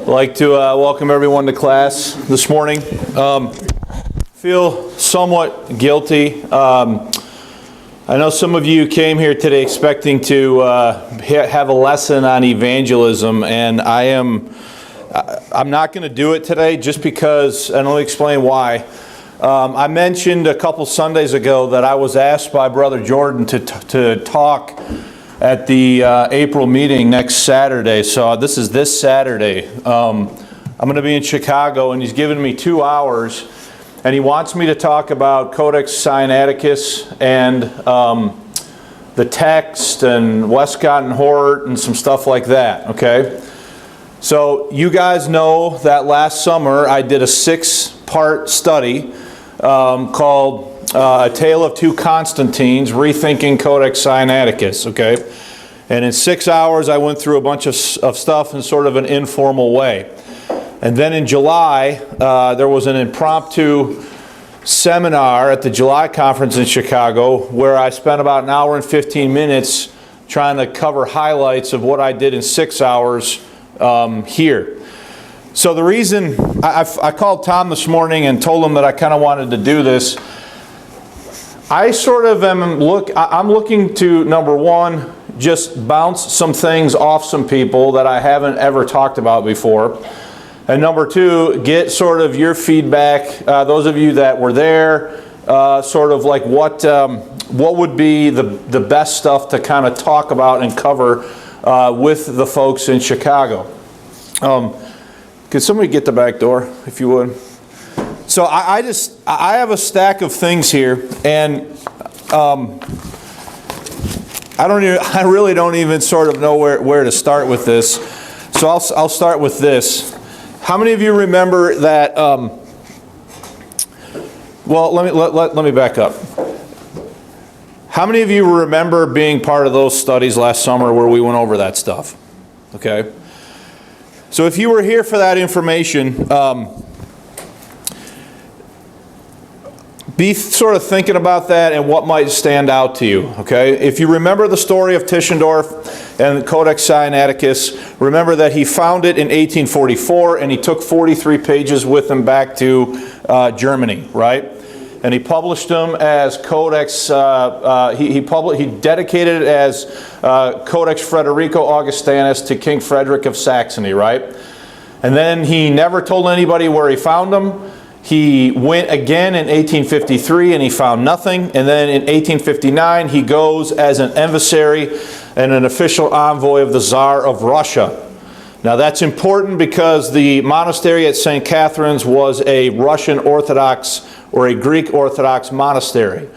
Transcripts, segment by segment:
I'd like to welcome everyone to class this morning. Feel somewhat guilty. I know some of you came here today expecting to have a lesson on evangelism, and I'm not going to do it today just because, and I'll explain why. I mentioned a couple Sundays ago that I was asked by Brother Jordan to talk at the April meeting next Saturday. So this is this Saturday. I'm going to be in Chicago, and he's given me 2 hours, and he wants me to talk about Codex Sinaiticus and the text and Westcott and Hort and some stuff like that, okay? So you guys know that last summer I did a 6-part study called A Tale of Two Constantines, Rethinking Codex Sinaiticus, okay? And in 6 hours I went through a bunch of stuff in sort of an informal way. And then in July, there was an impromptu seminar at the July conference in Chicago where I spent about an hour and 15 minutes trying to cover highlights of what I did in 6 hours here. So the reason I called Tom this morning and told him that I kind of wanted to do this, I sort of I'm looking to, number one, just bounce some things off some people that I haven't ever talked about before. And number two, get sort of your feedback, those of you that were there, sort of like what would be the best stuff to kind of talk about and cover with the folks in Chicago. Could somebody get the back door, if you would? So I have a stack of things here, and I really don't even sort of know where to start with this. So I'll start with this. How many of you remember that? Well, let me back up. How many of you remember being part of those studies last summer where we went over that stuff? Okay. So if you were here for that information, be sort of thinking about that and what might stand out to you, okay? If you remember the story of Tischendorf and Codex Sinaiticus, remember that he found it in 1844 and he took 43 pages with him back to Germany, right? And he published them as Codex, he dedicated it as Codex Frederico Augustinus to King Frederick of Saxony, right? And then he never told anybody where he found them. He went again in 1853 and he found nothing. And then in 1859 he goes as an emissary and an official envoy of the Tsar of Russia. Now that's important because the monastery at St. Catherine's was a Russian Orthodox or a Greek Orthodox monastery.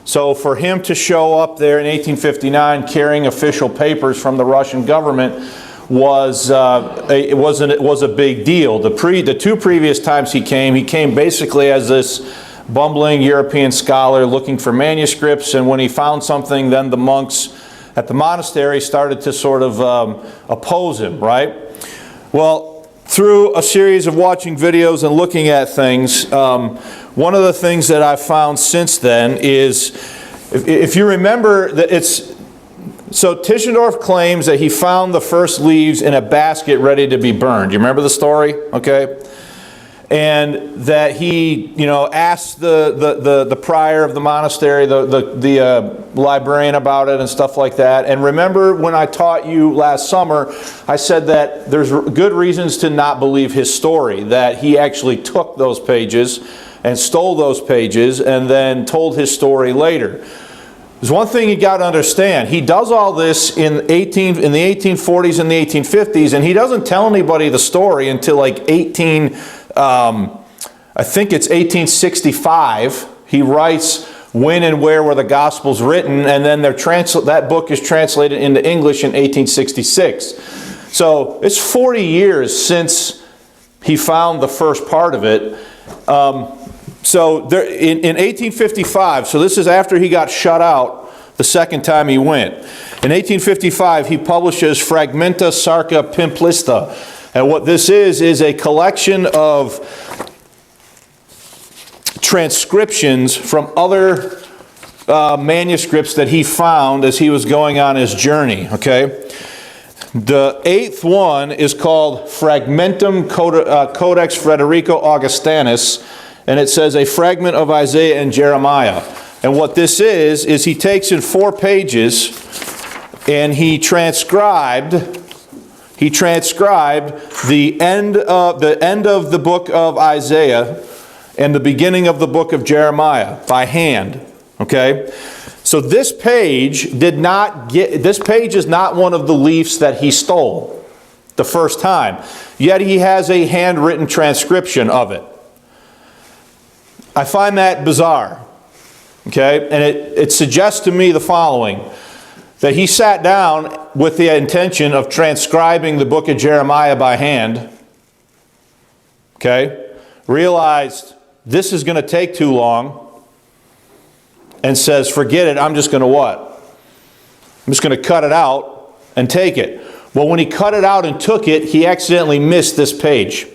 So for him to show up there in 1859 carrying official papers from the Russian government was a big deal. The two previous times he came basically as this bumbling European scholar looking for manuscripts, and when he found something, then the monks at the monastery started to sort of oppose him, right? Well, through a series of watching videos and looking at things, one of the things that I've found since then is, if you remember, that so Tischendorf claims that he found the first leaves in a basket ready to be burned. You remember the story? Okay. And that he, asked the prior of the monastery, the librarian about it and stuff like that. And remember when I taught you last summer, I said that there's good reasons to not believe his story, that he actually took those pages and stole those pages and then told his story later. There's one thing you got to understand. He does all this in the 1840s and the 1850s, and he doesn't tell anybody the story until like I think it's 1865. He writes when and where were the Gospels written, and then that book is translated into English in 1866. So it's 40 years since he found the first part of it. So there, in 1855, so this is after he got shut out the second time he went. In 1855, he publishes Fragmenta Sarca Pimplista. And what this is a collection of transcriptions from other manuscripts that he found as he was going on his journey, okay? The 8th one is called Fragmentum Codex Frederico Augustinus, and it says a fragment of Isaiah and Jeremiah. And what this is he takes in 4 pages and he transcribed the end of the book of Isaiah and the beginning of the book of Jeremiah by hand. Okay? So this page is not one of the leaves that he stole the first time. Yet he has a handwritten transcription of it. I find that bizarre. Okay? And it suggests to me the following: that he sat down with the intention of transcribing the book of Jeremiah by hand. Okay? Realized this is going to take too long. And says, forget it, I'm just going to what? I'm just going to cut it out and take it. Well, when he cut it out and took it, he accidentally missed this page.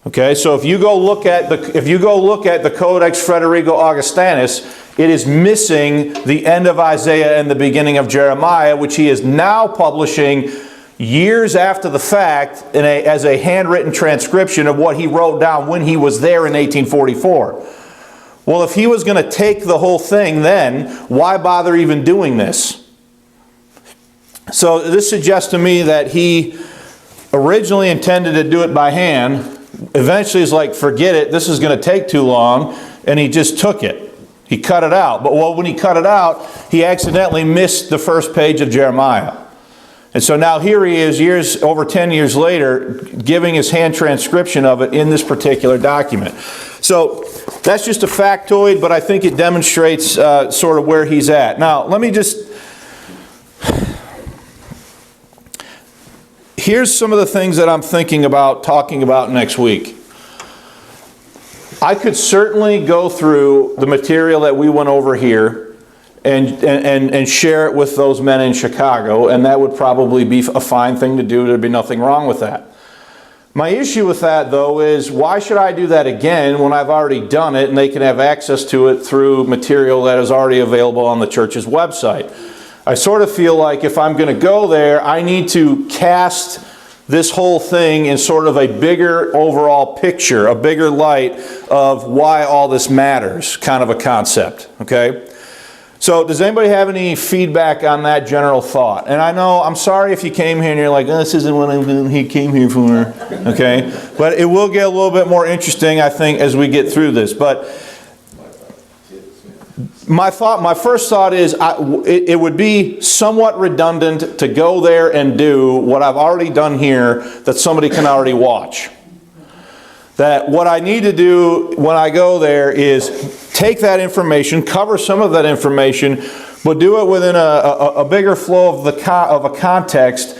Okay, so if you go look at the Codex Frederico Augustinus, it is missing the end of Isaiah and the beginning of Jeremiah, which he is now publishing years after the fact as a handwritten transcription of what he wrote down when he was there in 1844. Well, if he was going to take the whole thing then, why bother even doing this? So this suggests to me that he originally intended to do it by hand. Eventually he's like, forget it, this is going to take too long. And he just took it. He cut it out. But when he cut it out, he accidentally missed the first page of Jeremiah. And so now here he is, over 10 years later, giving his hand transcription of it in this particular document. So that's just a factoid, but I think it demonstrates sort of where he's at. Now, let me just... Here's some of the things that I'm thinking about talking about next week. I could certainly go through the material that we went over here and share it with those men in Chicago, and that would probably be a fine thing to do. There'd be nothing wrong with that. My issue with that, though, is why should I do that again when I've already done it and they can have access to it through material that is already available on the church's website? I sort of feel like if I'm going to go there, I need to cast this whole thing in sort of a bigger overall picture, a bigger light of why all this matters, kind of a concept, okay? So does anybody have any feedback on that general thought? And I know, I'm sorry if you came here and you're like, oh, this isn't what he came here for, okay? But it will get a little bit more interesting, I think, as we get through this. But my first thought is it would be somewhat redundant to go there and do what I've already done here that somebody can already watch. That what I need to do when I go there is take that information, cover some of that information, but do it within a bigger flow of a context,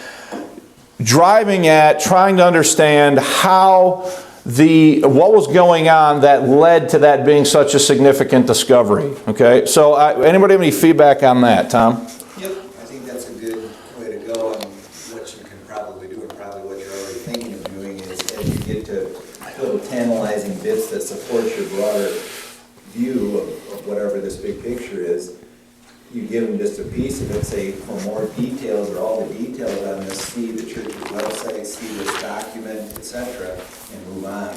driving at trying to understand how what was going on that led to that being such a significant discovery. Okay, so anybody have any feedback on that, Tom? Yep, I think that's a good way to go on what you can probably do, and probably what you're already thinking of doing is as you get to little tantalizing bits that support your broader view of whatever this big picture is, you give them just a piece of it, say for more details or all the details on this, see the church's website, see this document, etc., and move on.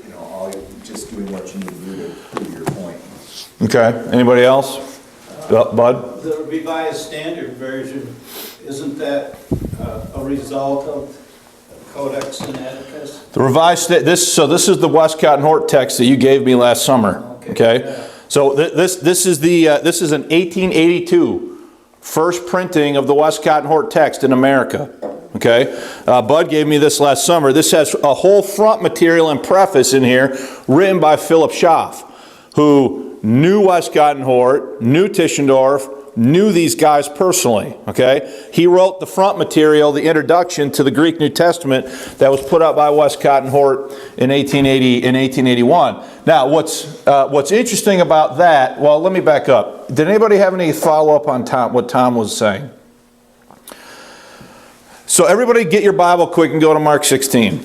You know, all just doing what you need to do to prove your point. Okay. Anybody else? Bud? The Revised Standard Version, isn't that a result of Codex Sinaiticus? The revised this is the Westcott and Hort text that you gave me last summer. Okay. Yeah. So this is an 1882 first printing of the Westcott and Hort text in America. Okay. Bud gave me this last summer. This has a whole front material and preface in here written by Philip Schaff, who knew Westcott and Hort, knew Tischendorf, knew these guys personally, okay? He wrote the front material, the introduction to the Greek New Testament that was put out by Westcott and Hort in 1881. Now, what's interesting about that, well, let me back up. Did anybody have any follow-up on what Tom was saying? So everybody get your Bible quick and go to Mark 16.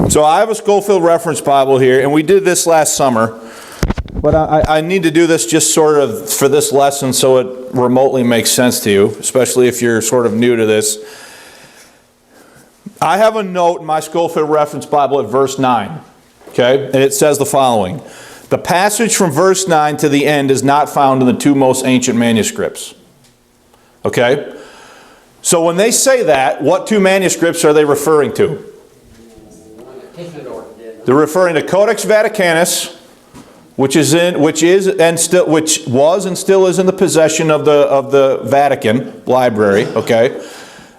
So I have a Schofield Reference Bible here, and we did this last summer. But I need to do this just sort of for this lesson so it remotely makes sense to you, especially if you're sort of new to this. I have a note in my Schofield Reference Bible at verse 9. Okay? And it says the following. The passage from verse 9 to the end is not found in the two most ancient manuscripts. Okay? So when they say that, what two manuscripts are they referring to? They're referring to Codex Vaticanus, which was and still is in the possession of the Vatican Library, okay?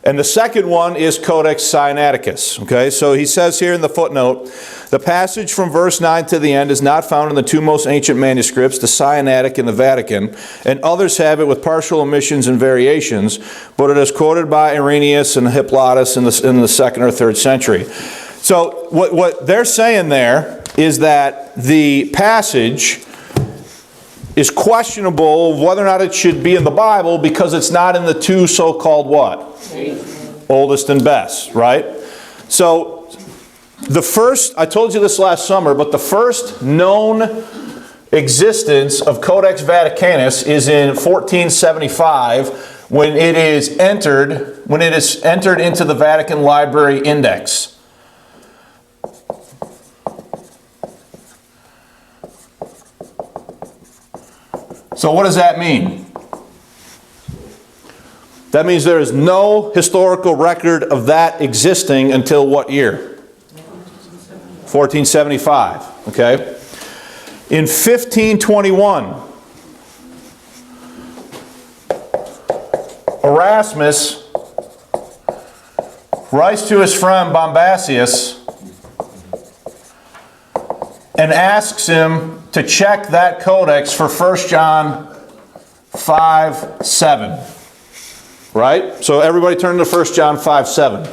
And the second one is Codex Sinaiticus, okay? So he says here in the footnote, the passage from verse 9 to the end is not found in the two most ancient manuscripts, the Sinaitic and the Vatican, and others have it with partial omissions and variations, but it is quoted by Irenaeus and Hippolytus in the 2nd or 3rd century. So what they're saying there is that the passage is questionable whether or not it should be in the Bible because it's not in the two so-called what? Oldest and best, right? So the first, I told you this last summer, but the first known existence of Codex Vaticanus is in 1475 when it is entered into the Vatican Library Index. So what does that mean? That means there is no historical record of that existing until what year? 1475. Okay? In 1521, Erasmus writes to his friend Bombasius and asks him to check that codex for 1 John 5:7. Right? So everybody turn to 1 John 5:7.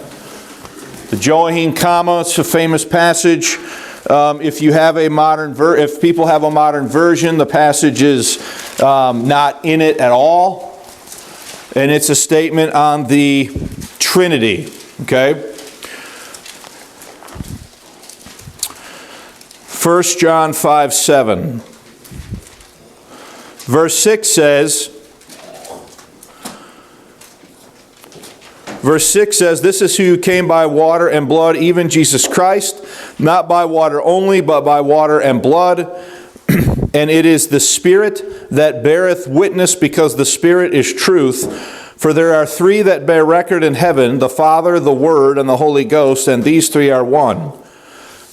The Joachim comma, it's a famous passage. If people have a modern version, the passage is not in it at all. And it's a statement on the Trinity. Okay? 1 John 5:7. Verse 6 says, this is who came by water and blood, even Jesus Christ, not by water only, but by water and blood. And it is the Spirit that beareth witness, because the Spirit is truth. For there are three that bear record in heaven, the Father, the Word, and the Holy Ghost, and these three are one.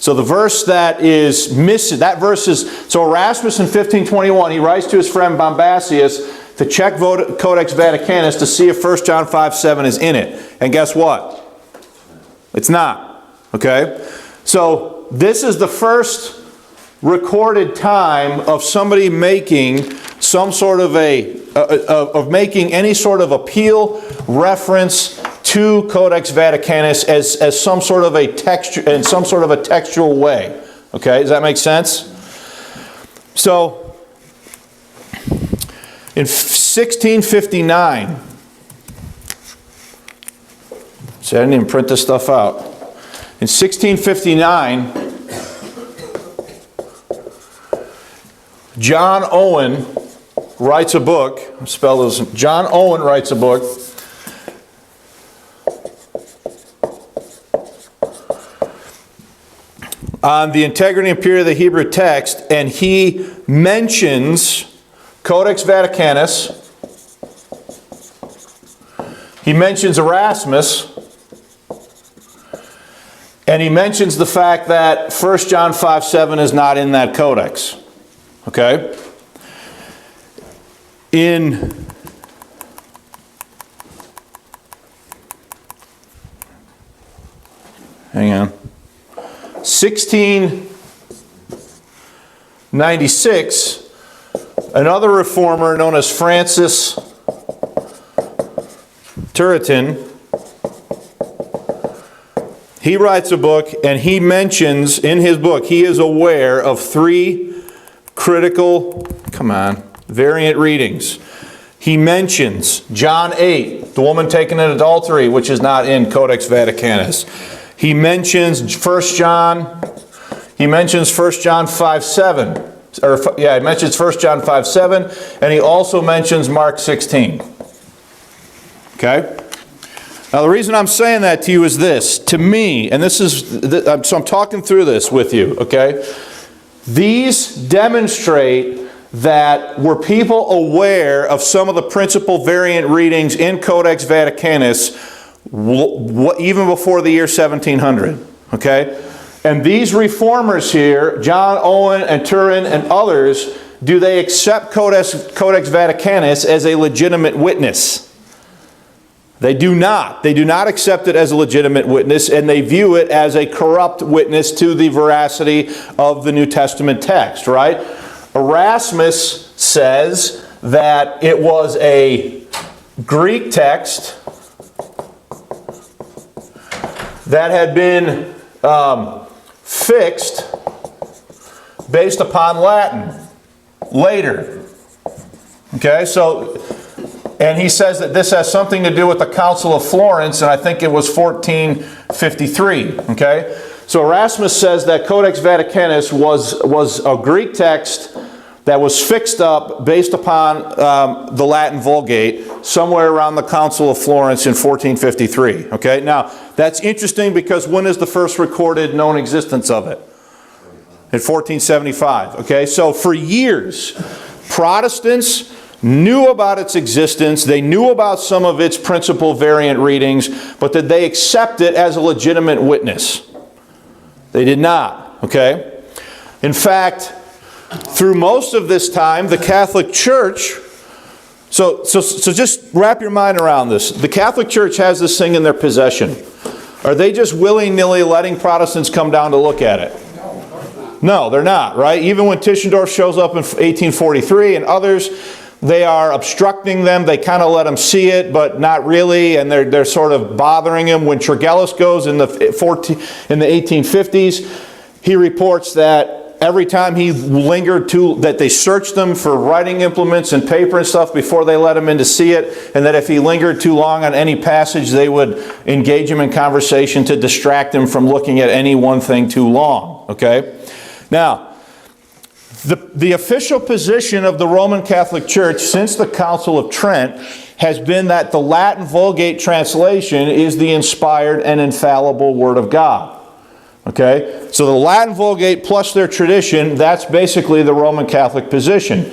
So the verse that is missing, so Erasmus in 1521, he writes to his friend Bombasius to check Codex Vaticanus to see if 1 John 5:7 is in it. And guess what? It's not. Okay? So this is the first recorded time of somebody making some sort of making any sort of appeal reference to Codex Vaticanus as some sort of a texture, in some sort of a textual way. Okay, does that make sense? So, in 1659, see, I didn't even print this stuff out. In 1659, John Owen writes a book. John Owen writes a book. On the integrity and purity of the Hebrew text, and he mentions Codex Vaticanus. He mentions Erasmus, and he mentions the fact that 1 John 5:7 is not in that codex. Okay? Hang on. 1696, another reformer known as Francis Turretin, he writes a book, and he mentions in his book, he is aware of three critical, variant readings. He mentions John 8, the woman taken in adultery, which is not in Codex Vaticanus. He mentions 1 John. He mentions 1 John 5:7. He mentions 1 John 5:7, and he also mentions Mark 16. Okay? Now the reason I'm saying that to you is this. To me, and this is, so I'm talking through this with you, okay? These demonstrate that were people aware of some of the principal variant readings in Codex Vaticanus even before the year 1700, okay? And these reformers here, John Owen and Turin and others, do they accept Codex Vaticanus as a legitimate witness? They do not. They do not accept it as a legitimate witness, and they view it as a corrupt witness to the veracity of the New Testament text, right? Erasmus says that it was a Greek text that had been fixed based upon Latin later. Okay, so, and he says that this has something to do with the Council of Florence, and I think it was 1453. Okay, so Erasmus says that Codex Vaticanus was a Greek text that was fixed up based upon the Latin Vulgate somewhere around the Council of Florence in 1453. Okay, now that's interesting because when is the first recorded known existence of it? In 1475. Okay, so for years, Protestants knew about its existence, they knew about some of its principal variant readings, but did they accept it as a legitimate witness? They did not. Okay, in fact, through most of this time, the Catholic Church, so just wrap your mind around this. The Catholic Church has this thing in their possession. Are they just willy-nilly letting Protestants come down to look at it? No, they're not, right? Even when Tischendorf shows up in 1843 and others, they are obstructing them. They kind of let them see it, but not really, and they're sort of bothering him. When Tregellus goes in the 1850s, he reports that every time he lingered that they searched them for writing implements and paper and stuff before they let him in to see it, and that if he lingered too long on any passage, they would engage him in conversation to distract him from looking at any one thing too long. Okay? Now, the official position of the Roman Catholic Church since the Council of Trent has been that the Latin Vulgate translation is the inspired and infallible Word of God. Okay? So the Latin Vulgate plus their tradition, that's basically the Roman Catholic position.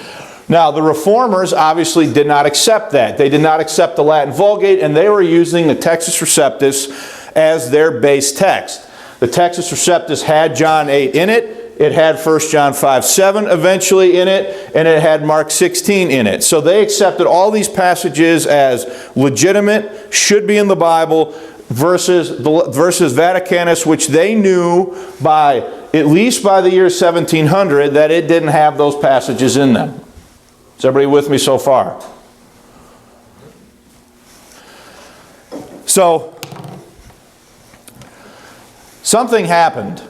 Now, the Reformers obviously did not accept that. They did not accept the Latin Vulgate, and they were using the Textus Receptus as their base text. The Textus Receptus had John 8 in it. It had 1 John 5:7 eventually in it, and it had Mark 16 in it. So they accepted all these passages as legitimate, should be in the Bible, versus Vaticanus, which they knew at least by the year 1700 that it didn't have those passages in them. Is everybody with me so far? So, something happened.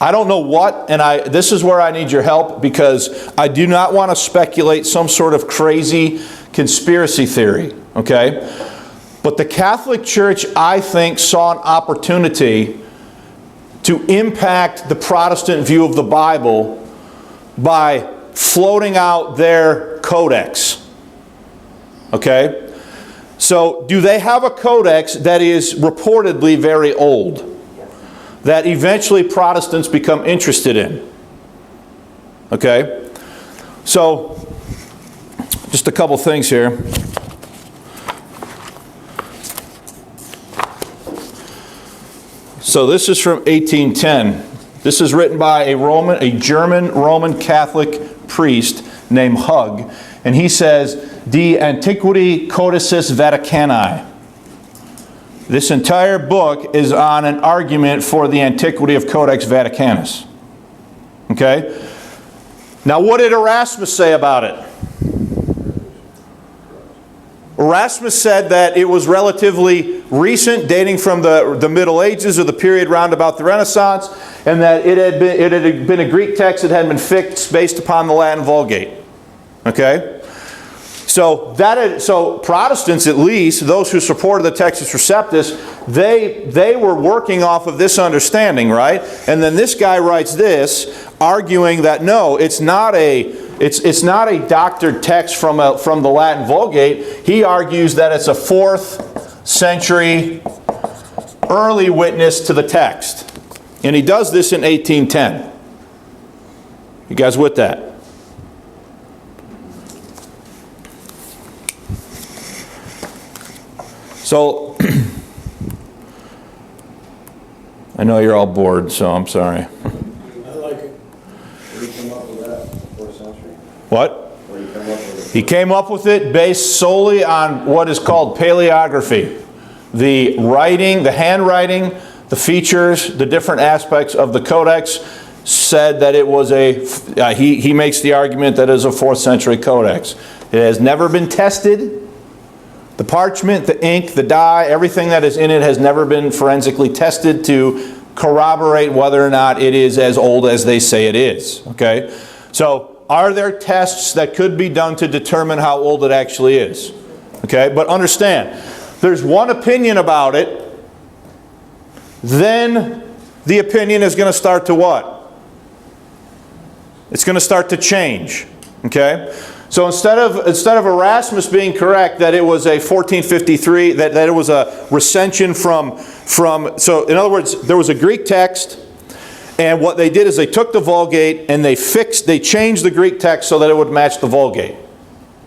I don't know what, and this is where I need your help, because I do not want to speculate some sort of crazy conspiracy theory, okay? But the Catholic Church, I think, saw an opportunity to impact the Protestant view of the Bible by floating out their codex. Okay? So, do they have a codex that is reportedly very old, that eventually Protestants become interested in? Okay? So, just a couple things here. So this is from 1810. This is written by a German Roman Catholic priest named Hug, and he says, "De Antiquity Codicis Vaticani." This entire book is on an argument for the antiquity of Codex Vaticanus. Okay? Now, what did Erasmus say about it? Erasmus said that it was relatively recent, dating from the Middle Ages or the period round about the Renaissance, and that it had been a Greek text that had been fixed based upon the Latin Vulgate. Okay? So Protestants, at least, those who supported the Textus Receptus, they were working off of this understanding, right? And then this guy writes this, arguing that no, it's not a doctored text from the Latin Vulgate. He argues that it's a 4th century early witness to the text. And he does this in 1810. You guys with that? So, I know you're all bored, so I'm sorry. I like it. Where did you come up with that? 4th century? What? Where did you come up with it? He came up with it based solely on what is called paleography. The writing, the handwriting, the features, the different aspects of the Codex said that it was he makes the argument that it is a 4th century Codex. It has never been tested. The parchment, the ink, the dye, everything that is in it has never been forensically tested to corroborate whether or not it is as old as they say it is. Okay? So, are there tests that could be done to determine how old it actually is? Okay? But understand, there's one opinion about it, then the opinion is going to start to what? It's going to start to change. Okay? So instead of Erasmus being correct that it was a 1453, that it was a recension from, so in other words, there was a Greek text, and what they did is they took the Vulgate and they changed the Greek text so that it would match the Vulgate.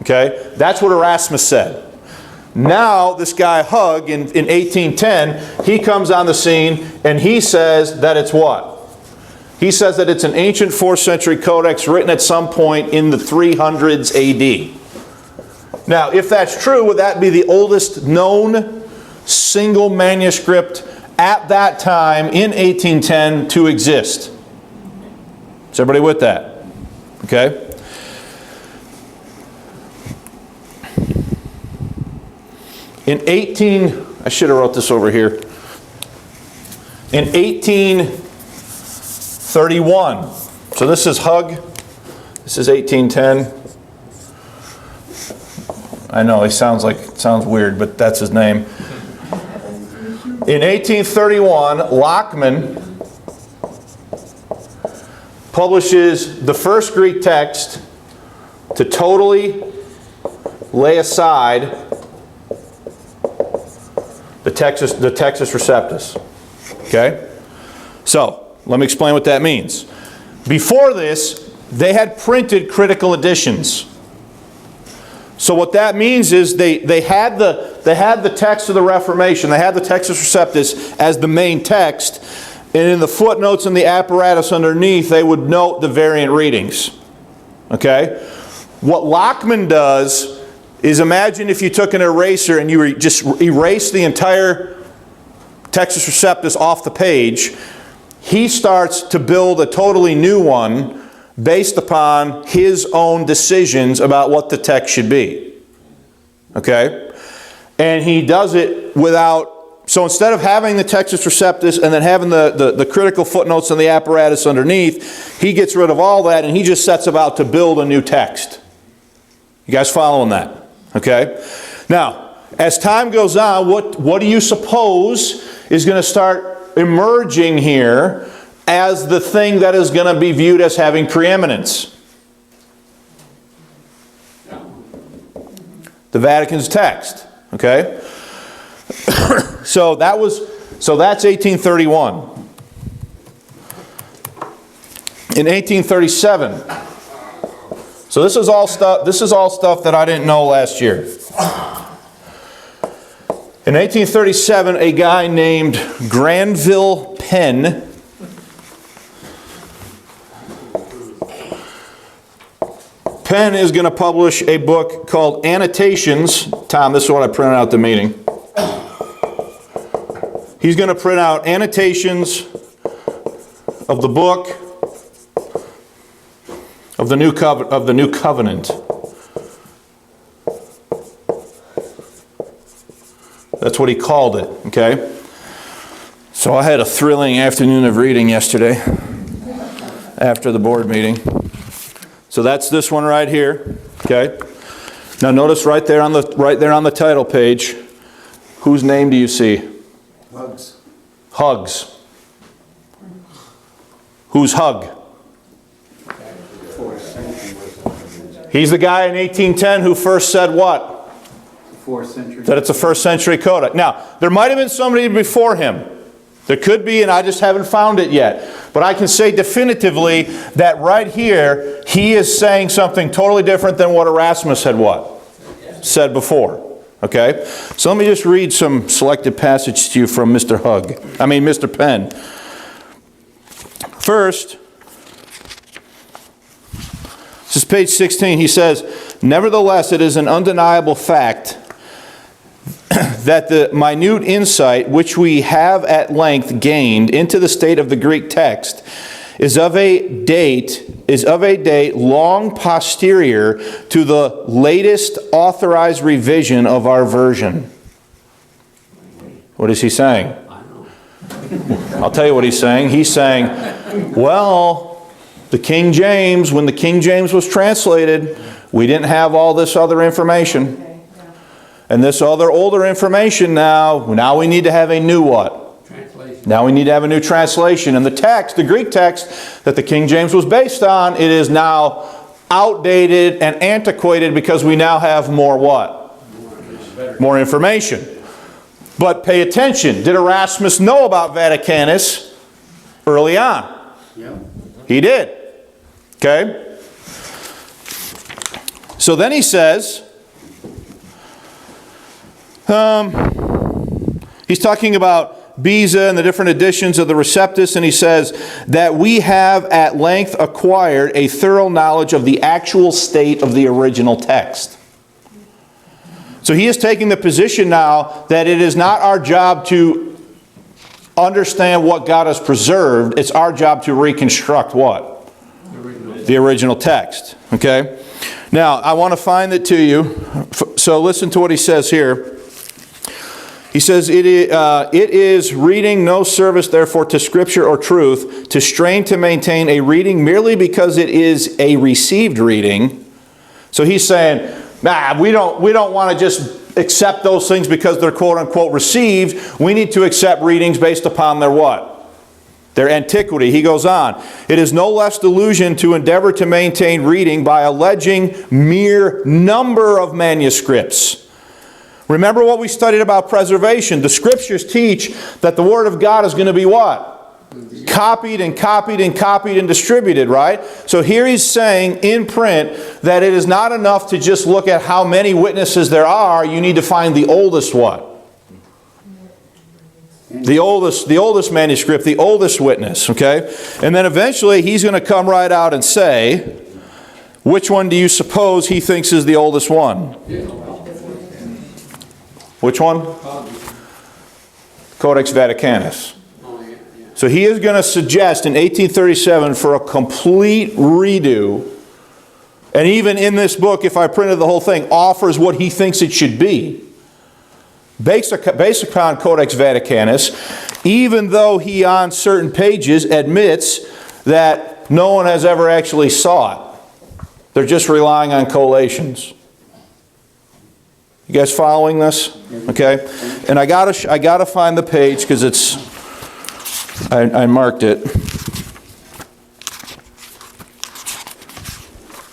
Okay? That's what Erasmus said. Now, this guy Hug in 1810, he comes on the scene and he says that it's what? He says that it's an ancient 4th century codex written at some point in the 300s AD. Now, if that's true, would that be the oldest known single manuscript at that time in 1810 to exist? Is everybody with that? Okay? I should have wrote this over here. In 1831, so this is Hug, this is 1810. I know, he sounds weird, but that's his name. In 1831, Lockman publishes the first Greek text to totally lay aside the Textus Receptus. Okay? So, let me explain what that means. Before this, they had printed critical editions. So what that means is they had the text of the Reformation, they had the Textus Receptus as the main text, and in the footnotes and the apparatus underneath, they would note the variant readings. Okay? What Lockman does is, imagine if you took an eraser and you just erased the entire Textus Receptus off the page. He starts to build a totally new one based upon his own decisions about what the text should be. Okay? And he does it without, so instead of having the Textus Receptus and then having the critical footnotes and the apparatus underneath, he gets rid of all that and he just sets about to build a new text. You guys following that? Okay? Now, as time goes on, what do you suppose is going to start emerging here as the thing that is going to be viewed as having preeminence? The Vatican's text. Okay? So that's 1831. In 1837, so this is all stuff that I didn't know last year. In 1837, a guy named Granville Penn is going to publish a book called Annotations. Tom, this is what I printed out at the meeting. He's going to print out annotations of the book of the New Covenant. That's what he called it, okay? So I had a thrilling afternoon of reading yesterday after the board meeting. So that's this one right here, okay? Now notice right there on the title page, whose name do you see? Hugs. Hugs. Who's Hug? He's the guy in 1810 who first said what? 4th century. That it's a 1st century codex. Now, there might have been somebody before him. There could be, and I just haven't found it yet. But I can say definitively that right here, he is saying something totally different than what Erasmus had what? Said before. Okay? So let me just read some selected passage to you from Mr. Penn. First, this is page 16. He says, "Nevertheless, it is an undeniable fact that the minute insight which we have at length gained into the state of the Greek text is of a date long posterior to the latest authorized revision of our version." What is he saying? I'll tell you what he's saying. He's saying, well, the King James, when the King James was translated, we didn't have all this other information. And this other older information now we need to have a new what? Translation. Now we need to have a new translation. And the text, the Greek text that the King James was based on, it is now outdated and antiquated because we now have more what? More information. But pay attention. Did Erasmus know about Vaticanus early on? Yeah. He did. Okay? So then he says, he's talking about Beza and the different editions of the Receptus, and he says that we have at length acquired a thorough knowledge of the actual state of the original text. So he is taking the position now that it is not our job to understand what God has preserved. It's our job to reconstruct what? The original text. Okay? Now, I want to find it to you. So listen to what he says here. He says, it is reading no service, therefore, to Scripture or truth, to strain to maintain a reading merely because it is a received reading. So he's saying, we don't want to just accept those things because they're quote-unquote received. We need to accept readings based upon their what? Their antiquity. He goes on, it is no less delusion to endeavor to maintain reading by alleging mere number of manuscripts. Remember what we studied about preservation. The Scriptures teach that the Word of God is going to be what? Copied and copied and copied and distributed, right? So here he's saying in print that it is not enough to just look at how many witnesses there are. You need to find the oldest what? The oldest manuscript, the oldest witness, okay? And then eventually he's going to come right out and say, which one do you suppose he thinks is the oldest one? Which one? Codex Vaticanus. So he is going to suggest in 1837 for a complete redo, and even in this book, if I printed the whole thing, offers what he thinks it should be. Based upon Codex Vaticanus, even though he on certain pages admits that no one has ever actually saw it. They're just relying on collations. You guys following this? Okay. And I gotta find the page because it's I marked it.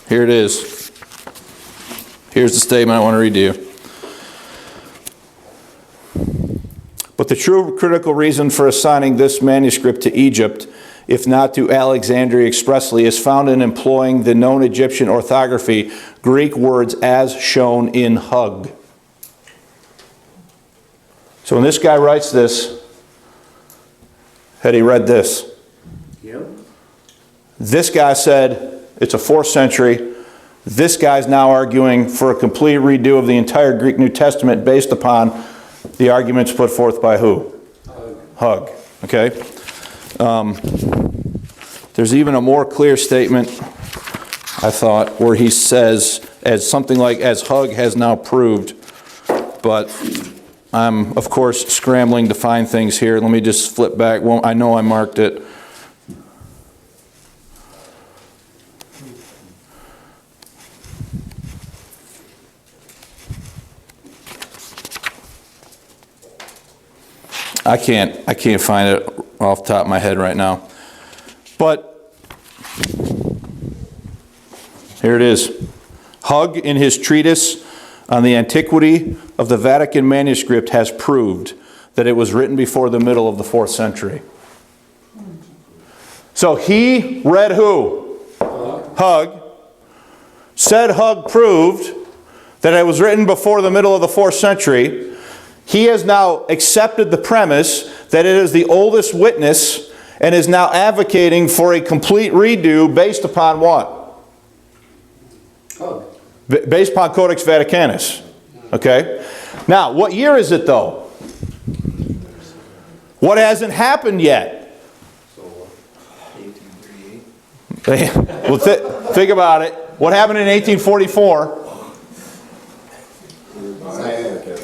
Here it is. Here's the statement I want to read to you. But the true critical reason for assigning this manuscript to Egypt, if not to Alexandria expressly, is found in employing the known Egyptian orthography, Greek words as shown in Hug. So when this guy writes this, had he read this? Yep. This guy said it's a 4th century. This guy's now arguing for a complete redo of the entire Greek New Testament based upon the arguments put forth by who? Hug. Okay? There's even a more clear statement, I thought, where he says, as something like, as Hug has now proved, but I'm, of course, scrambling to find things here. Let me just flip back. Well, I know I marked it. I can't find it off the top of my head right now. But here it is. Hug, in his treatise on the antiquity of the Vatican manuscript, has proved that it was written before the middle of the 4th century. So he read who? Hug. Said Hug proved that it was written before the middle of the 4th century. He has now accepted the premise that it is the oldest witness and is now advocating for a complete redo based upon what? Based upon Codex Vaticanus. Okay? Now, what year is it though? What hasn't happened yet? 1838. Well, think about it. What happened in 1844?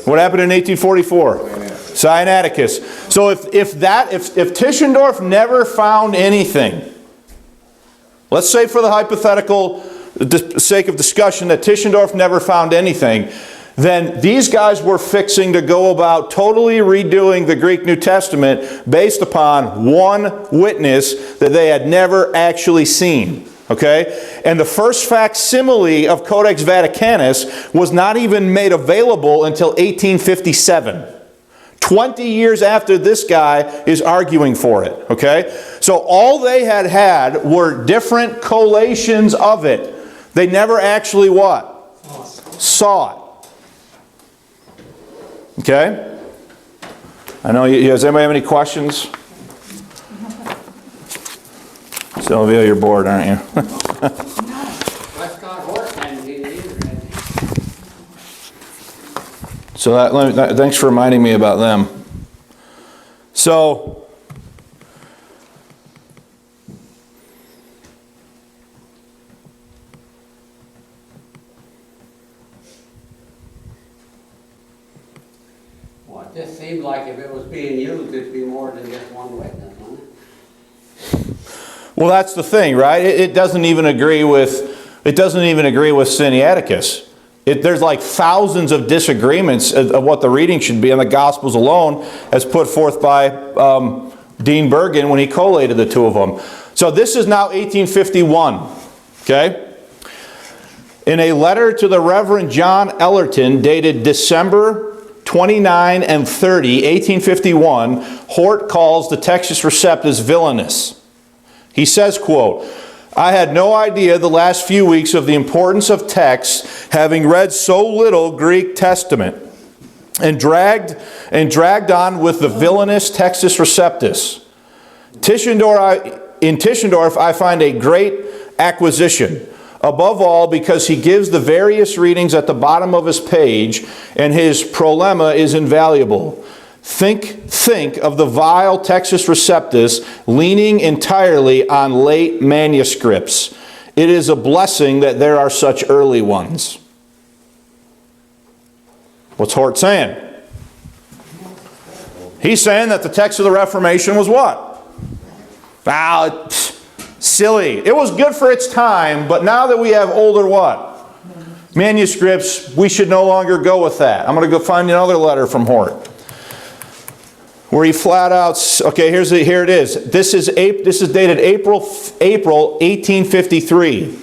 What happened in 1844? Sinaiticus. So if Tischendorf never found anything, let's say for the hypothetical sake of discussion that Tischendorf never found anything, then these guys were fixing to go about totally redoing the Greek New Testament based upon one witness that they had never actually seen. Okay? And the first facsimile of Codex Vaticanus was not even made available until 1857. 20 years after this guy is arguing for it. Okay? So all they had were different collations of it. They never actually what? Saw it. Okay? I know, does anybody have any questions? Sylvia, you're bored, aren't you? Westcott, Hort, and So thanks for reminding me about them. So, well, it just seemed like if it was being used, it'd be more than just one witness, wouldn't it? well, that's the thing, right? It doesn't even agree with Sinaiticus. There's like thousands of disagreements of what the reading should be in the Gospels alone, as put forth by Dean Bergen when he collated the two of them. So this is now 1851. Okay? In a letter to the Reverend John Ellerton, dated December 29 and 30, 1851, Hort calls the Textus Receptus villainous. He says, quote, "I had no idea the last few weeks of the importance of texts, having read so little Greek Testament, and dragged on with the villainous Textus Receptus. In Tischendorf I find a great acquisition, above all because he gives the various readings at the bottom of his page, and his prolemma is invaluable. Think of the vile Textus Receptus leaning entirely on late manuscripts. It is a blessing that there are such early ones." What's Hort saying? He's saying that the text of the Reformation was what? Silly. It was good for its time, but now that we have older what? Manuscripts, we should no longer go with that. I'm going to go find another letter from Hort, where he flat out, okay, here it is. This is dated April 1853.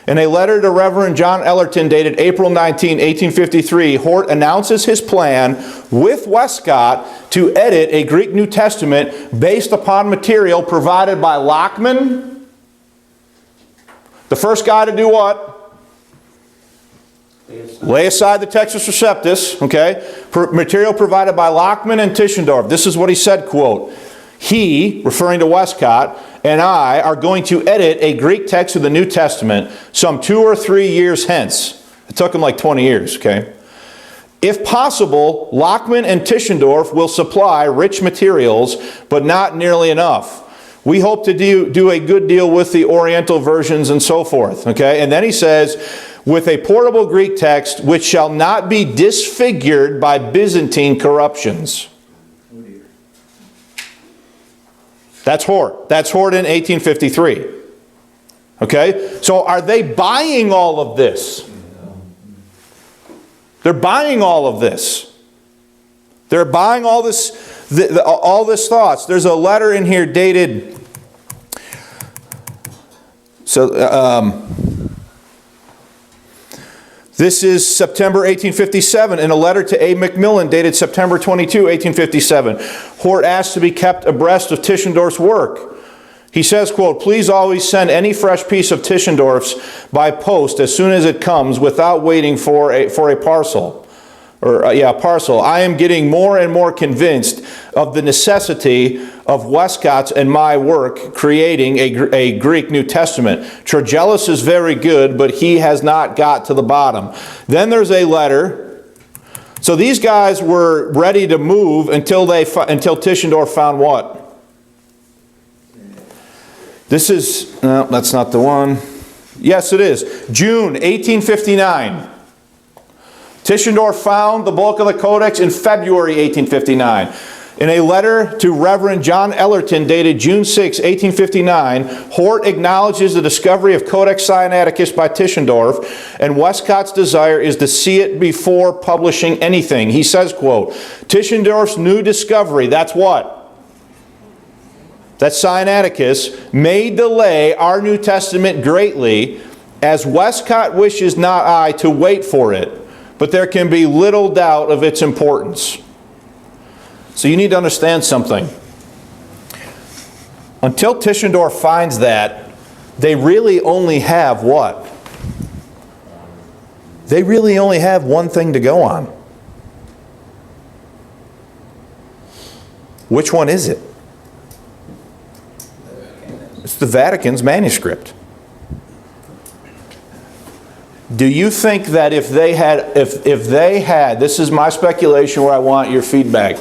In a letter to Reverend John Ellerton dated April 19, 1853, Hort announces his plan with Westcott to edit a Greek New Testament based upon material provided by Lockman. The first guy to do what? Lay aside the Textus Receptus, okay? Material provided by Lockman and Tischendorf. This is what he said, quote, "He," referring to Westcott, "and I are going to edit a Greek text of the New Testament some 2 or 3 years hence." It took him like 20 years, okay? "If possible, Lockman and Tischendorf will supply rich materials, but not nearly enough. We hope to do a good deal with the Oriental versions and so forth," okay? And then he says, "with a portable Greek text which shall not be disfigured by Byzantine corruptions." That's Hort. That's Hort in 1853. Okay? So are they buying all of this? They're buying all of this. They're buying all this all this thoughts. There's a letter in here dated, this is September 1857, in a letter to A. Macmillan dated September 22, 1857. Hort asked to be kept abreast of Tischendorf's work. He says, quote, "Please always send any fresh piece of Tischendorf's by post as soon as it comes without waiting for a parcel." Parcel. I am getting more and more convinced of the necessity of Westcott's and my work creating a Greek New Testament. Tregellus is very good, but he has not got to the bottom. Then there's a letter. So these guys were ready to move until Tischendorf found what? This is, no, that's not the one. Yes, it is. June 1859. Tischendorf found the bulk of the Codex in February 1859. In a letter to Reverend John Ellerton dated June 6, 1859, Hort acknowledges the discovery of Codex Sinaiticus by Tischendorf, and Westcott's desire is to see it before publishing anything. He says, quote, "Tischendorf's new discovery," that's what? That Sinaiticus, "may delay our New Testament greatly, as Westcott wishes not I to wait for it, but there can be little doubt of its importance." So you need to understand something. Until Tischendorf finds that, they really only have what? They really only have one thing to go on. Which one is it? It's the Vatican's manuscript. Do you think that if they had, this is my speculation where I want your feedback,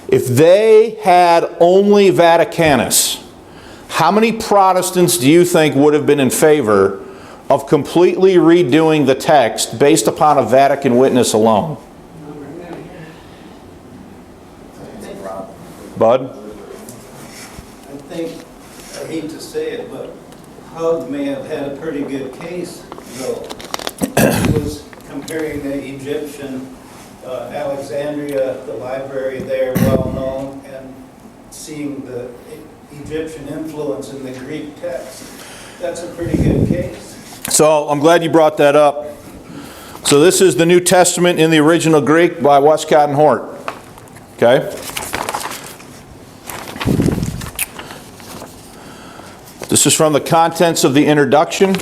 if they had only Vaticanus, how many Protestants do you think would have been in favor of completely redoing the text based upon a Vatican witness alone? Bud? I think, I hate to say it, but Hug may have had a pretty good case, though. He was comparing the Egyptian Alexandria, the library there, well known, and seeing the Egyptian influence in the Greek text. That's a pretty good case. So I'm glad you brought that up. So this is the New Testament in the original Greek by Westcott and Hort. Okay? This is from the contents of the introduction.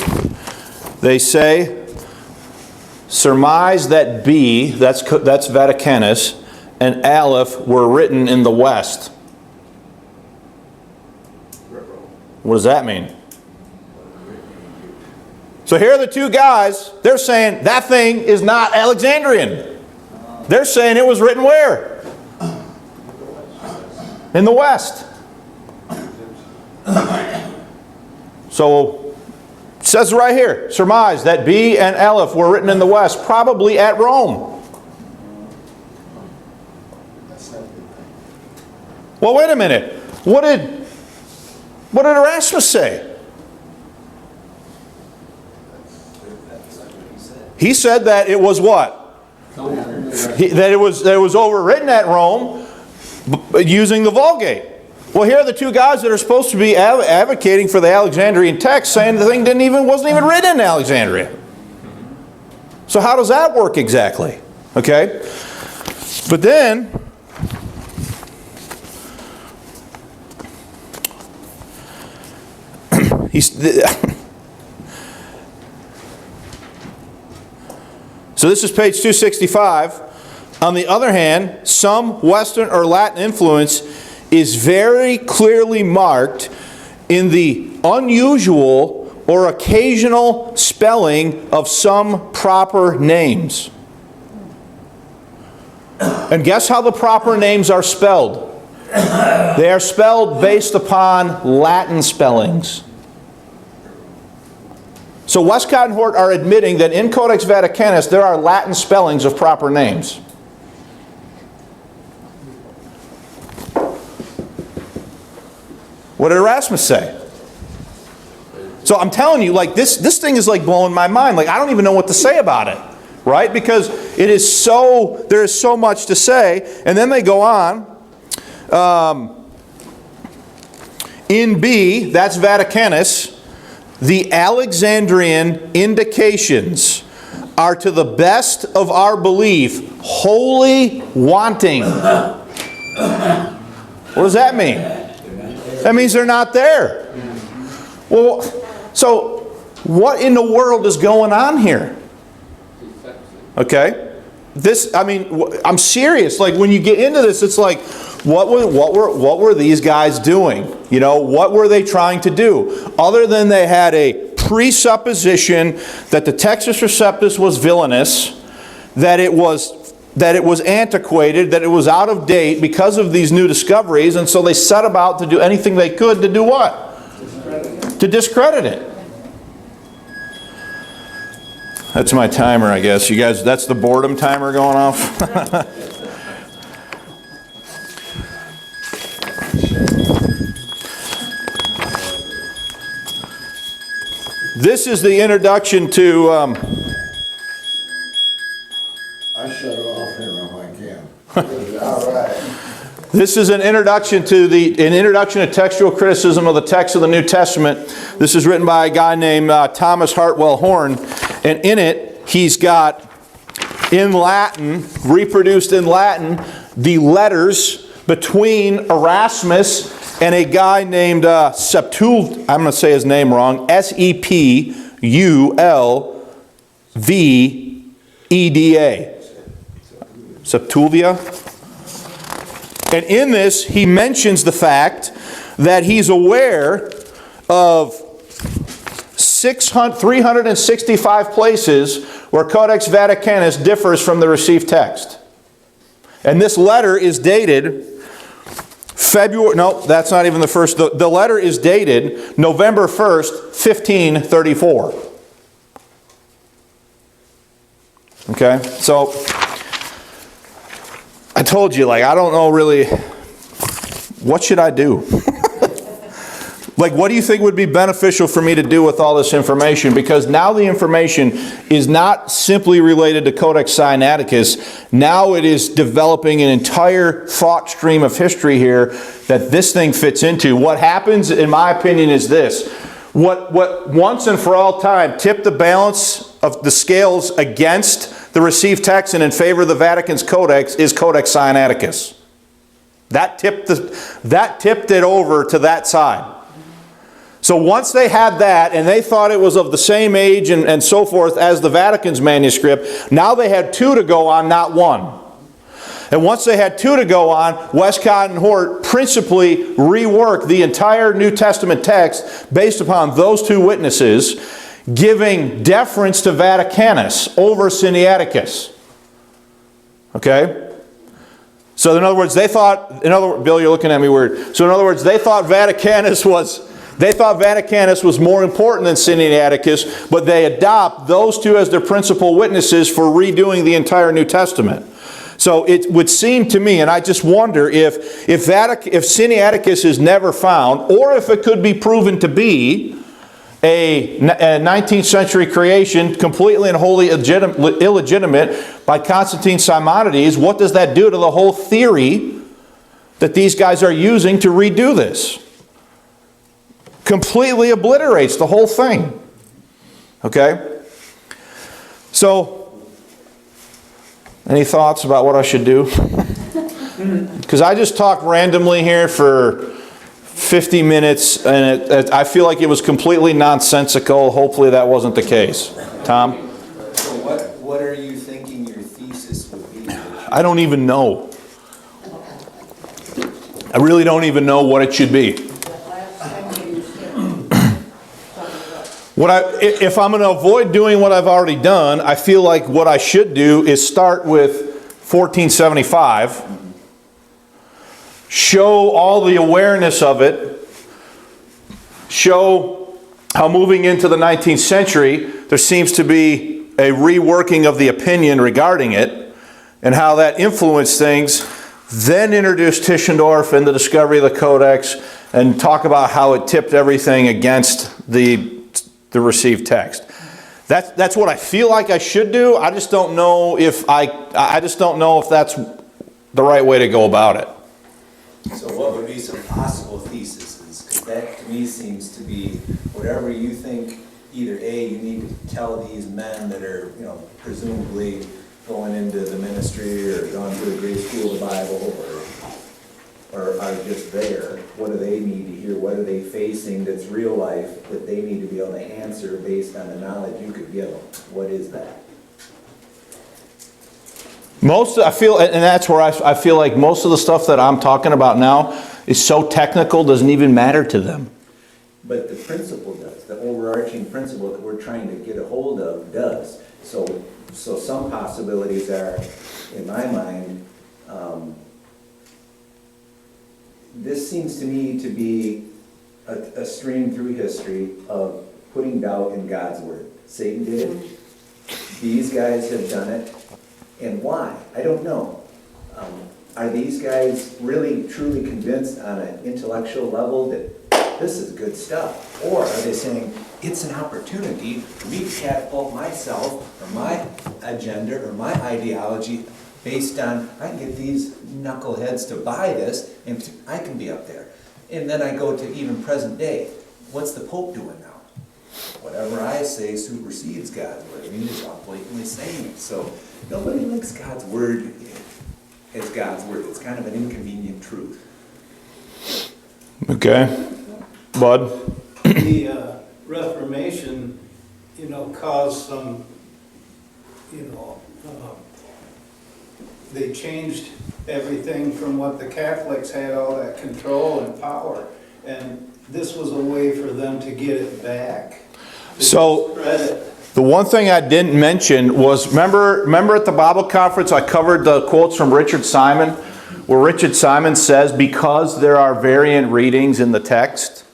They say, surmise that B, that's Vaticanus, and Aleph were written in the West. What does that mean? So here are the two guys. They're saying that thing is not Alexandrian. They're saying it was written where? In the West. So it says right here, surmise that B and Aleph were written in the West, probably at Rome. Well, wait a minute. What did Erasmus say? He said that it was what? That it was overwritten at Rome using the Vulgate. Well, here are the two guys that are supposed to be advocating for the Alexandrian text, saying the thing wasn't even written in Alexandria. So how does that work exactly? Okay? But then, so this is page 265. On the other hand, some Western or Latin influence is very clearly marked in the unusual or occasional spelling of some proper names. And guess how the proper names are spelled? They are spelled based upon Latin spellings. So Westcott and Hort are admitting that in Codex Vaticanus there are Latin spellings of proper names. What did Erasmus say? So I'm telling you, like this thing is like blowing my mind. Like I don't even know what to say about it, right? Because it is so, there is so much to say. And then they go on In B, that's Vaticanus, the Alexandrian indications are to the best of our belief wholly wanting. What does that mean? That means they're not there. Well, so what in the world is going on here? Okay? This, I mean, I'm serious. Like when you get into this, it's like, what were these guys doing? You know, what were they trying to do? Other than they had a presupposition that the Textus Receptus was villainous, that it was antiquated, that it was out of date because of these new discoveries, and so they set about to do anything they could to do what? To discredit it. That's my timer, I guess. You guys, that's the boredom timer going off? This is the introduction to... I shut it off here if I can. All right. This is an introduction to textual criticism of the text of the New Testament. This is written by a guy named Thomas Hartwell Horn, and in it he's got in Latin, reproduced in Latin, the letters between Erasmus and a guy named I'm going to say his name wrong, Sepulveda. Sepulveda. And in this, he mentions the fact that he's aware of 365 places where Codex Vaticanus differs from the received text. And this letter is dated February, no, that's not even the first. The letter is dated November 1st, 1534. Okay, so I told you, like, I don't know really, what should I do? Like, what do you think would be beneficial for me to do with all this information? Because now the information is not simply related to Codex Sinaiticus. Now it is developing an entire thought stream of history here that this thing fits into. What happens, in my opinion, is this. What once and for all time tipped the balance of the scales against the received text and in favor of the Vatican's Codex is Codex Sinaiticus. That tipped it over to that side. So once they had that, and they thought it was of the same age and so forth as the Vatican's manuscript, now they had two to go on, not one. And once they had two to go on, Westcott and Hort principally reworked the entire New Testament text based upon those two witnesses, giving deference to Vaticanus over Sinaiticus. Okay? So in other words, they thought, Bill, you're looking at me weird. So in other words, they thought Vaticanus was more important than Sinaiticus, but they adopt those two as their principal witnesses for redoing the entire New Testament. So it would seem to me, and I just wonder if Sinaiticus is never found, or if it could be proven to be a 19th century creation, completely and wholly illegitimate by Constantine Simonides, what does that do to the whole theory that these guys are using to redo this? Completely obliterates the whole thing. Okay? So, any thoughts about what I should do? Because I just talked randomly here for 50 minutes, and I feel like it was completely nonsensical. Hopefully that wasn't the case. Tom? So what are you thinking your thesis would be? I don't even know. I really don't even know what it should be. If I'm going to avoid doing what I've already done, I feel like what I should do is start with 1475, show all the awareness of it, show how moving into the 19th century, there seems to be a reworking of the opinion regarding it, and how that influenced things, then introduce Tischendorf and the discovery of the Codex, and talk about how it tipped everything against the received text. That's what I feel like I should do. I just don't know if I just don't know if that's the right way to go about it. So what would be some possible theses? Because that to me seems to be whatever you think, either A, you need to tell these men that are, presumably going into the ministry or gone to a grade school of the Bible or are just there. What do they need to hear? What are they facing that's real life that they need to be able to answer based on the knowledge you could give them? What is that? I feel, and that's where I feel like most of the stuff that I'm talking about now is so technical, doesn't even matter to them. But the principle does, the overarching principle that we're trying to get a hold of does. So some possibilities are, in my mind, this seems to me to be a stream through history of putting doubt in God's word. Satan did it. These guys have done it. And why? I don't know. Are these guys really truly convinced on an intellectual level that this is good stuff? Or are they saying, it's an opportunity for me to catapult myself or my agenda or my ideology based on, I can get these knuckleheads to buy this and I can be up there. And then I go to even present day. What's the Pope doing now? Whatever I say supersedes God's word. I mean, it's all blatantly saying it. So nobody likes God's word as God's word. It's kind of an inconvenient truth. Okay. Bud? The Reformation, caused some, they changed everything from what the Catholics had, all that control and power. And this was a way for them to get it back. So, Spread it. the one thing I didn't mention was, remember at the Bible conference I covered the quotes from Richard Simon, where Richard Simon says, because there are variant readings in the text,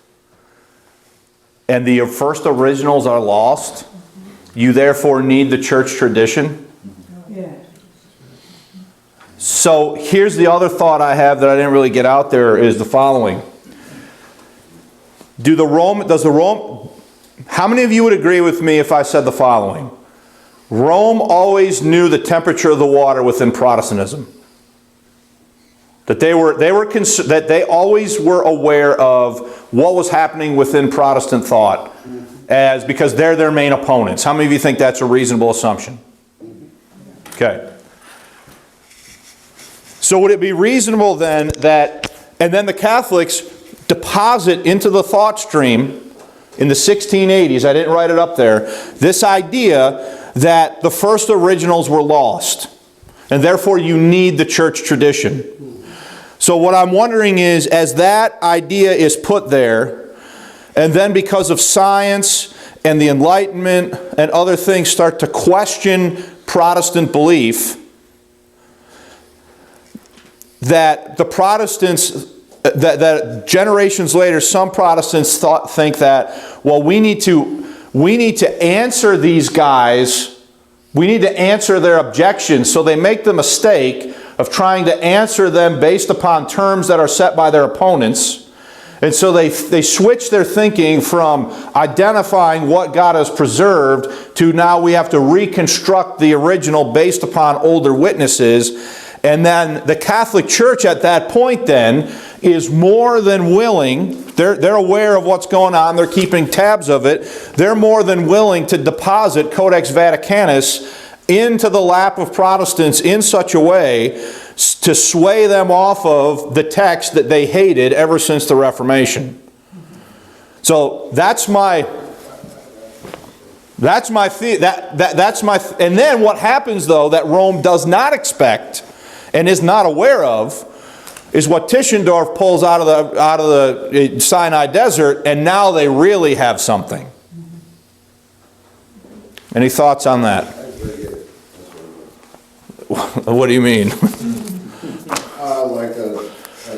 and the first originals are lost, you therefore need the church tradition. Yeah. So here's the other thought I have that I didn't really get out there is the following. How many of you would agree with me if I said the following? Rome always knew the temperature of the water within Protestantism. That they always were aware of what was happening within Protestant thought, because they're their main opponents. How many of you think that's a reasonable assumption? Okay. So would it be reasonable then and then the Catholics deposit into the thought stream in the 1680s, I didn't write it up there, this idea that the first originals were lost, and therefore you need the church tradition. So what I'm wondering is, as that idea is put there, and then because of science and the Enlightenment and other things start to question Protestant belief, that the Protestants, that generations later, some Protestants think that, well, we need to answer these guys, we need to answer their objections, so they make the mistake of trying to answer them based upon terms that are set by their opponents. And so they switch their thinking from identifying what God has preserved to now we have to reconstruct the original based upon older witnesses. And then the Catholic Church at that point then is more than willing, they're aware of what's going on, they're keeping tabs of it, they're more than willing to deposit Codex Vaticanus into the lap of Protestants in such a way to sway them off of the text that they hated ever since the Reformation. So and then what happens though that Rome does not expect and is not aware of is what Tischendorf pulls out of the Sinai desert, and now they really have something. Any thoughts on that? What do you mean? Like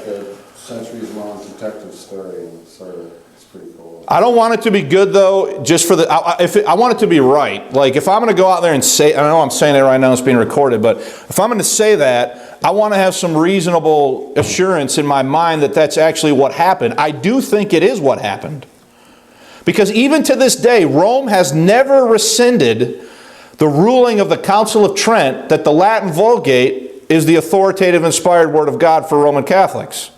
a centuries-long detective story, and sort of, it's pretty cool. I don't want it to be good though. Just for I want it to be right. Like if I'm going to go out there and say, I know I'm saying it right now, it's being recorded, but if I'm going to say that, I want to have some reasonable assurance in my mind that that's actually what happened. I do think it is what happened, because even to this day, Rome has never rescinded the ruling of the Council of Trent that the Latin Vulgate is the authoritative, inspired Word of God for Roman Catholics.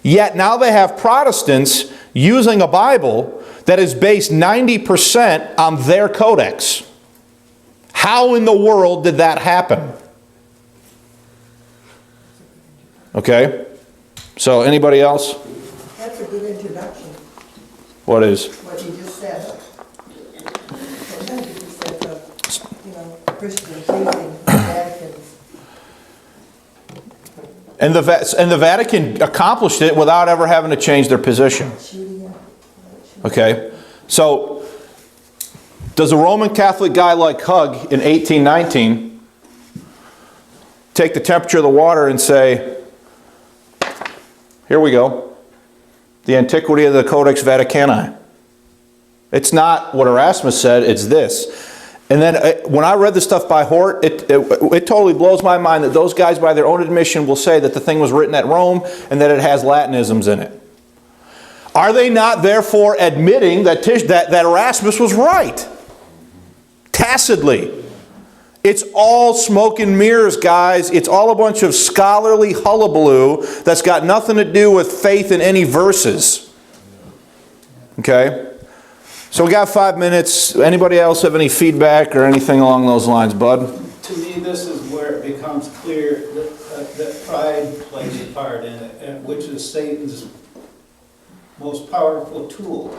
Yet now they have Protestants using a Bible that is based 90% on their Codex. How in the world did that happen? Okay? So anybody else? That's a good introduction, What is? what you just said. Sometimes you just said, Christians using Vatican's. And the Vatican accomplished it without ever having to change their position. Okay? So, does a Roman Catholic guy like Hug in 1819 take the temperature of the water and say, here we go, the antiquity of the Codex Vaticani? It's not what Erasmus said, it's this. And then when I read the stuff by Hort, it totally blows my mind that those guys by their own admission will say that the thing was written at Rome and that it has Latinisms in it. Are they not therefore admitting that Erasmus was right? Tacitly. It's all smoke and mirrors, guys. It's all a bunch of scholarly hullabaloo that's got nothing to do with faith in any verses. Okay? So we got 5 minutes. Anybody else have any feedback or anything along those lines, bud? To me, this is where it becomes clear that pride plays a part in it, which is Satan's most powerful tool.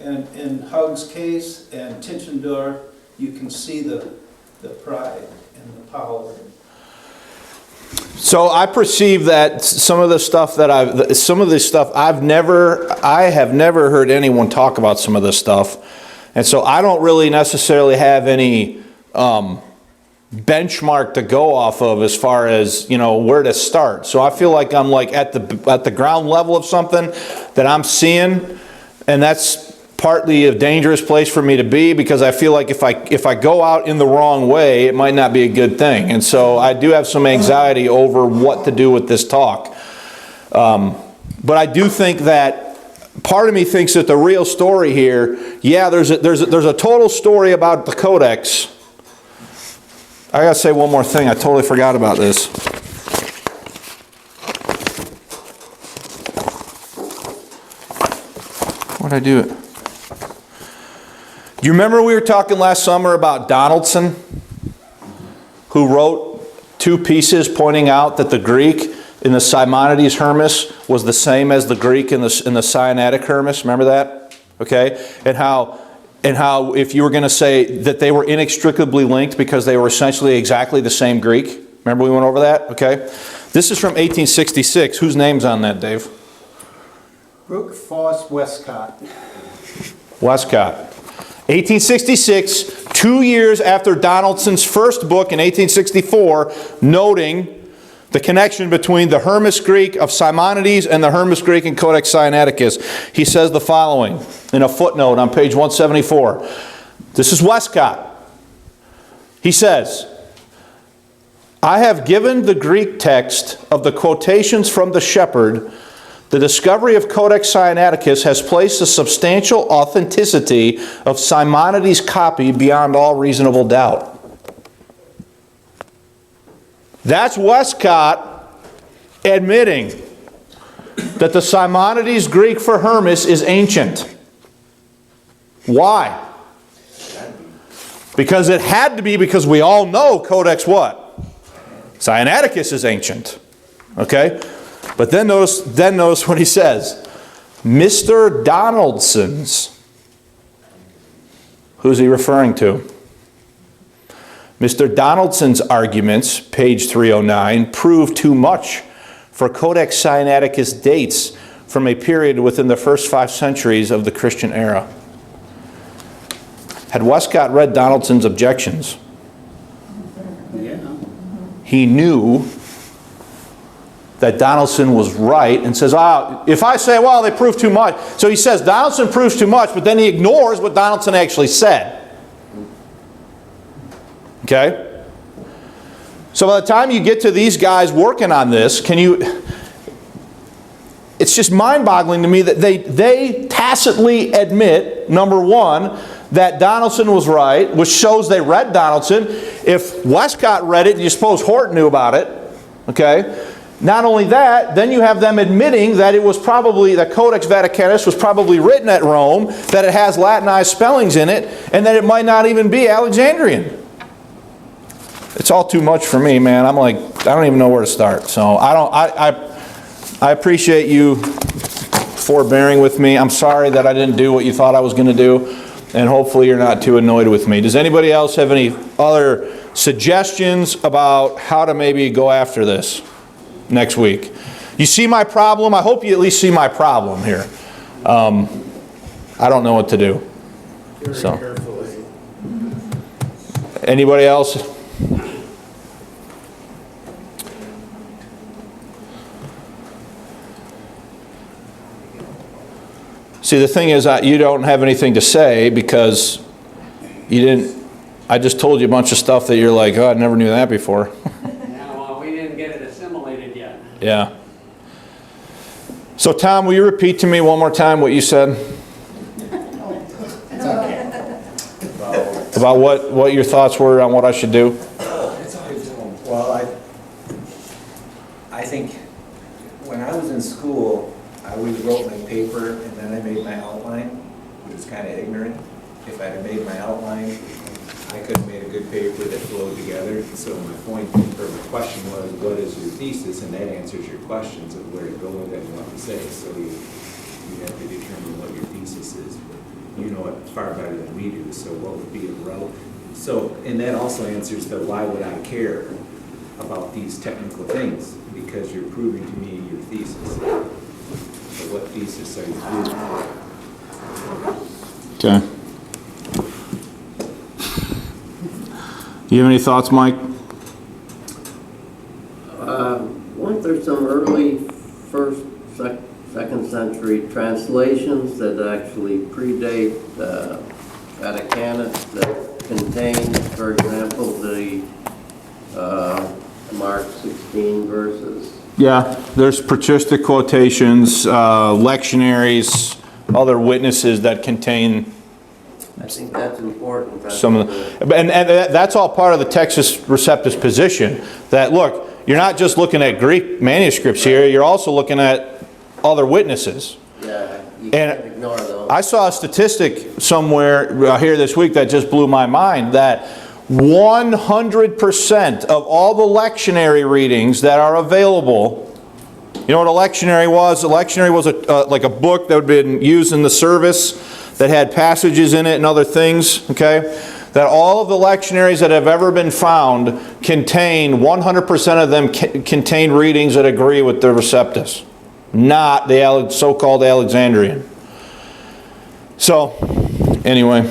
And in Hug's case and Tischendorf, you can see the pride and the power. So I perceive that some of the stuff that I have never heard anyone talk about some of this stuff, and so I don't really necessarily have any benchmark to go off of as far as where to start. So I feel like I'm like at the ground level of something that I'm seeing, and that's partly a dangerous place for me to be because I feel like if I go out in the wrong way, it might not be a good thing. And so I do have some anxiety over what to do with this talk. But I do think that part of me thinks that the real story here, yeah, there's a total story about the Codex. I gotta say one more thing. I totally forgot about this. What did I do? You remember we were talking last summer about Donaldson, who wrote 2 pieces pointing out that the Greek in the Simonides Hermes was the same as the Greek in the Sinaitic Hermes? Remember that? Okay? And how if you were going to say that they were inextricably linked because they were essentially exactly the same Greek. Remember we went over that? Okay? This is from 1866. Whose name's on that, Dave? Brooke Foss Westcott. Westcott. 1866, 2 years after Donaldson's first book in 1864, noting the connection between the Hermes Greek of Simonides and the Hermes Greek in Codex Sinaiticus. He says the following in a footnote on page 174. This is Westcott. He says, I have given the Greek text of the quotations from the Shepherd. The discovery of Codex Sinaiticus has placed the substantial authenticity of Simonides' copy beyond all reasonable doubt. That's Westcott admitting that the Simonides Greek for Hermes is ancient. Why? Because it had to be, because we all know Codex what? Sinaiticus is ancient. Okay? But then notice what he says. Mr. Donaldson's. Who's he referring to? Mr. Donaldson's arguments, page 309, prove too much for Codex Sinaiticus dates from a period within the first 5 centuries of the Christian era. Had Westcott read Donaldson's objections, he knew that Donaldson was right and says, if I say, well, they prove too much. So he says Donaldson proves too much, but then he ignores what Donaldson actually said. Okay? So by the time you get to these guys working on this, it's just mind-boggling to me that they tacitly admit, number one, that Donaldson was right, which shows they read Donaldson. If Westcott read it, you suppose Hort knew about it. Okay? Not only that, then you have them admitting that it was probably, that Codex Vaticanus was probably written at Rome, that it has Latinized spellings in it, and that it might not even be Alexandrian. It's all too much for me, man. I'm like, I don't even know where to start. So I appreciate you forbearing with me. I'm sorry that I didn't do what you thought I was going to do, and hopefully you're not too annoyed with me. Does anybody else have any other suggestions about how to maybe go after this next week? You see my problem? I hope you at least see my problem here. I don't know what to do. So, anybody else? See, the thing is, you don't have anything to say because you didn't. I just told you a bunch of stuff that you're like, oh, I never knew that before. Yeah, well, we didn't get it assimilated yet. Yeah. So, Tom, will you repeat to me one more time what you said? About what your thoughts were on what I should do? Well, I think when I was in school, I always wrote my paper and then I made my outline, which is kind of ignorant. If I'd have made my outline, I could have made a good paper that flowed together. So my point, or my question was, what is your thesis? And that answers your questions of where to go with it and what to say. So you have to determine what your thesis is. You know it far better than we do, so what would be relevant? So, and that also answers the why would I care about these technical things? Because you're proving to me your thesis. So what thesis are you proving? Okay. You have any thoughts, Mike? Weren't there some early second century translations that actually predate Vaticanus that contain, for example, the Mark 16 verses? Yeah, there's patristic quotations, lectionaries, other witnesses that contain I think that's important. some of the, and that's all part of the Textus Receptus position, that look, you're not just looking at Greek manuscripts here, you're also looking at other witnesses. Yeah, you And can't ignore those. I saw a statistic somewhere here this week that just blew my mind, that 100% of all the lectionary readings that are available, you know what a lectionary was? A lectionary was like a book that had been used in the service that had passages in it and other things, okay? That all of the lectionaries that have ever been found contain, 100% of them contain readings that agree with the Receptus, not the so-called Alexandrian. So, anyway,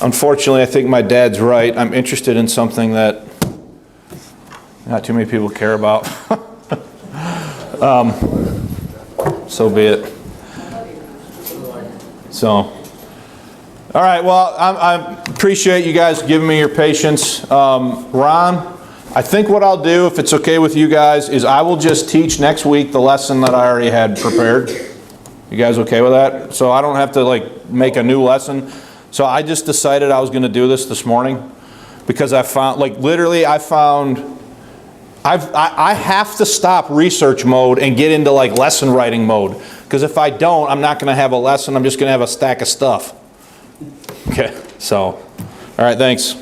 unfortunately, I think my dad's right. I'm interested in something that not too many people care about. So be it. So, all right, well, I appreciate you guys giving me your patience. Ron, I think what I'll do, if it's okay with you guys, is I will just teach next week the lesson that I already had prepared. You guys okay with that? So I don't have to like make a new lesson. So I just decided I was going to do this morning because I found, like literally I found, I have to stop research mode and get into like lesson writing mode. Because if I don't, I'm not going to have a lesson. I'm just going to have a stack of stuff. Okay, so, all right, thanks.